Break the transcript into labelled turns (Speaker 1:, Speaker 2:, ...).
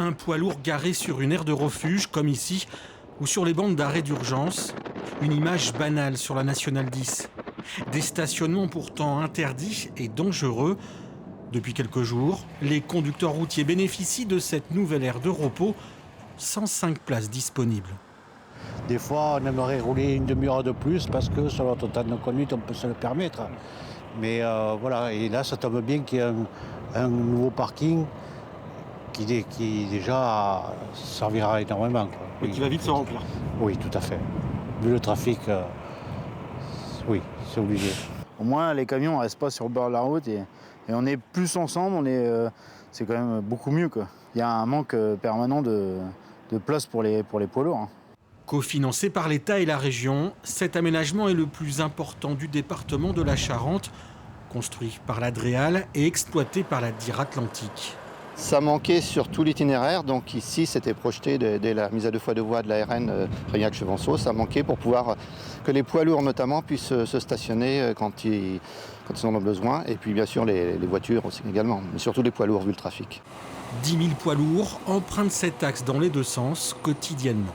Speaker 1: un poids lourd garé sur une aire de refuge, comme ici, ou sur les bandes d'arrêt d'urgence. Une image banale sur la Nationale 10. Des stationnements pourtant interdits et dangereux. Depuis quelques jours, les conducteurs routiers bénéficient de cette nouvelle aire de repos. 105 places disponibles.
Speaker 2: Des fois, on aimerait rouler une demi-heure de plus parce que sur notre temps de conduite, on peut se le permettre. Mais voilà, et là, ça tombe bien qu'il y ait un nouveau parking qui déjà servira énormément, quoi.
Speaker 3: Et qui va vite se remplir.
Speaker 2: Oui, tout à fait. Vu le trafic, oui, c'est obligé.
Speaker 4: Au moins, les camions ne restent pas sur le bord de la route et on est plus ensemble, c'est quand même beaucoup mieux, quoi. Il y a un manque permanent de place pour les poids lourds, hein.
Speaker 1: Cofinancé par l'État et la région, cet aménagement est le plus important du département de la Charente, construit par l'Adréal et exploité par la DIR Atlantique.
Speaker 5: Ça manquait sur tout l'itinéraire, donc ici c'était projeté dès la mise à 2x2 voies de la RN Reignac-Chevanceau. Ça manquait pour pouvoir que les poids lourds notamment puissent se stationner quand ils en ont besoin, et puis bien sûr les voitures aussi également, mais surtout les poids lourds vu le trafic.
Speaker 1: 10 000 poids lourds empruntent cet axe dans les deux sens quotidiennement.